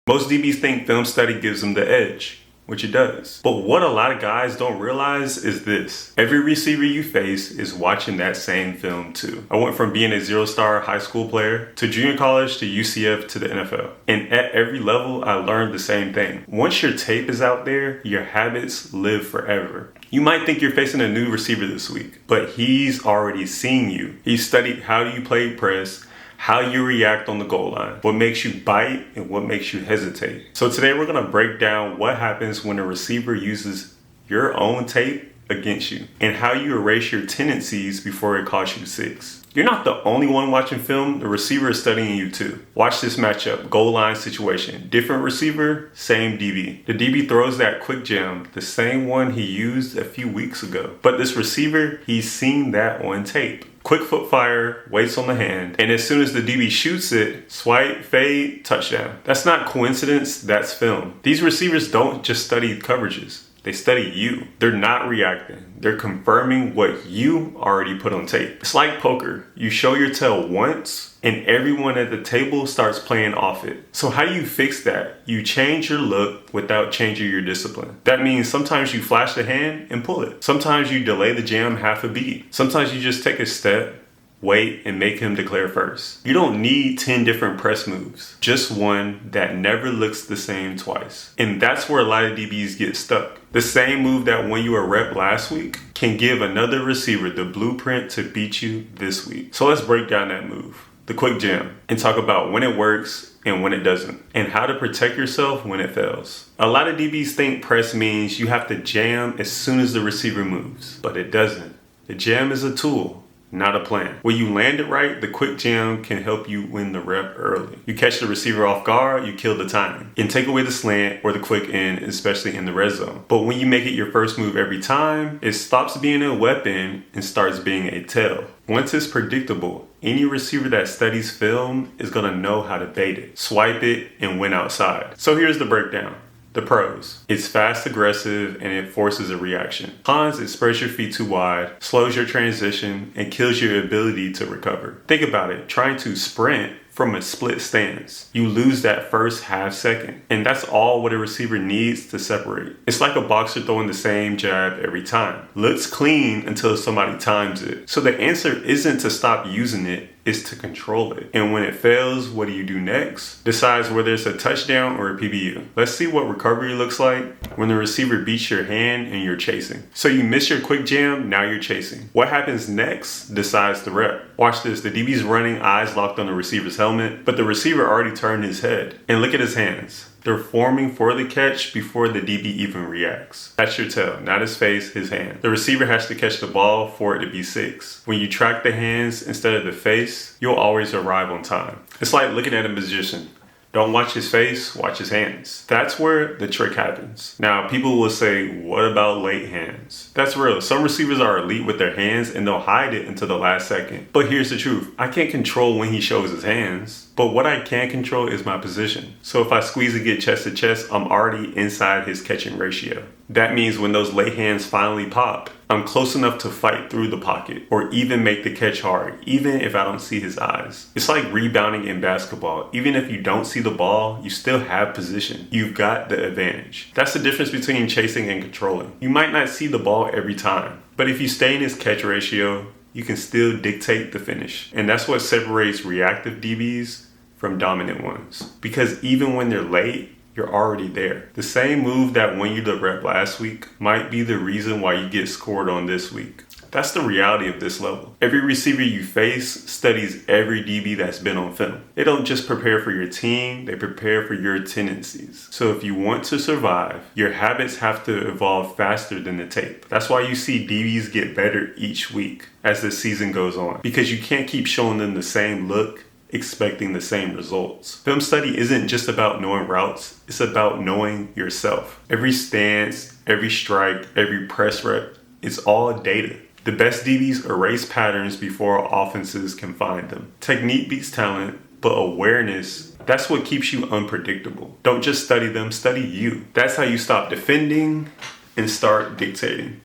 Most DBs think film study gives them the edge, which it does. But what a lot of guys don't realize is this. Every receiver you face is watching that same film too. I went from being a zero-star high school player to junior college to UCF to the NFL. And at every level, I learned the same thing. Once your tape is out there, your habits live forever. You might think you're facing a new receiver this week, but he's already seen you. He's studied how you play press, how you react on the goal line, what makes you bite and what makes you hesitate. So today we're gonna break down what happens when a receiver uses your own tape against you and how you erase your tendencies before it costs you 6. You're not the only one watching film, the receiver is studying you too. Watch this matchup, goal line situation. Different receiver, same DB. The DB throws that quick jam, the same one he used a few weeks ago. But this receiver, he's seen that on tape. Quick foot fire, waits on the hand, and as soon as the DB shoots it, swipe, fade, touchdown. That's not coincidence, that's film. These receivers don't just study coverages. They study you. They're not reacting. They're confirming what you already put on tape. It's like poker. You show your tail once and everyone at the table starts playing off it. So how do you fix that? You change your look without changing your discipline. That means sometimes you flash the hand and pull it. Sometimes you delay the jam half a beat. Sometimes you just take a step, wait, and make him declare first. You don't need 10 different press moves, just one that never looks the same twice. And that's where a lot of DBs get stuck. The same move that won you a rep last week can give another receiver the blueprint to beat you this week. So let's break down that move, the quick jam, and talk about when it works and when it doesn't, and how to protect yourself when it fails. A lot of DBs think press means you have to jam as soon as the receiver moves, but it doesn't. The jam is a tool, not a plan. When you land it right, the quick jam can help you win the rep early. You catch the receiver off guard, you kill the timing, and take away the slant or the quick end, especially in the red zone. But when you make it your first move every time, it stops being a weapon and starts being a tell. Once it's predictable, any receiver that studies film is gonna know how to bait it, swipe it, and win outside. So here's the breakdown. The pros. It's fast, aggressive, and it forces a reaction. Cons, it spreads your feet too wide, slows your transition, and kills your ability to recover. Think about it. Trying to sprint from a split stance, you lose that first half second. And that's all what a receiver needs to separate. It's like a boxer throwing the same jab every time. Looks clean until somebody times it. So the answer isn't to stop using it, is to control it. And when it fails, what do you do next? Decides whether it's a touchdown or a PBU. Let's see what recovery looks like when the receiver beats your hand and you're chasing. So you miss your quick jam, now you're chasing. What happens next decides the rep. Watch this, the DB's running, eyes locked on the receiver's helmet, but the receiver already turned his head. And look at his hands. They're forming for the catch before the DB even reacts. That's your tell, not his face, his hand. The receiver has to catch the ball for it to be 6. When you track the hands instead of the face, you'll always arrive on time. It's like looking at a magician. Don't watch his face, watch his hands. That's where the trick happens. Now, people will say, what about late hands? That's real. Some receivers are elite with their hands and they'll hide it until the last second. But here's the truth. I can't control when he shows his hands, but what I can control is my position. So if I squeeze and get chest to chest, I'm already inside his catching ratio. That means when those late hands finally pop, I'm close enough to fight through the pocket or even make the catch hard, even if I don't see his eyes. It's like rebounding in basketball. Even if you don't see the ball, you still have position. You've got the advantage. That's the difference between chasing and controlling. You might not see the ball every time, but if you stay in his catch ratio, you can still dictate the finish. And that's what separates reactive DBs from dominant ones. Because even when they're late, you're already there. The same move that won you the rep last week might be the reason why you get scored on this week. That's the reality of this level. Every receiver you face studies every DB that's been on film. They don't just prepare for your team, they prepare for your tendencies. So if you want to survive, your habits have to evolve faster than the tape. That's why you see DBs get better each week as the season goes on. Because you can't keep showing them the same look, expecting the same results. Film study isn't just about knowing routes, it's about knowing yourself. Every stance, every strike, every press rep, it's all data. The best DBs erase patterns before offenses can find them. Technique beats talent, but awareness, that's what keeps you unpredictable. Don't just study them, study you. That's how you stop defending and start dictating.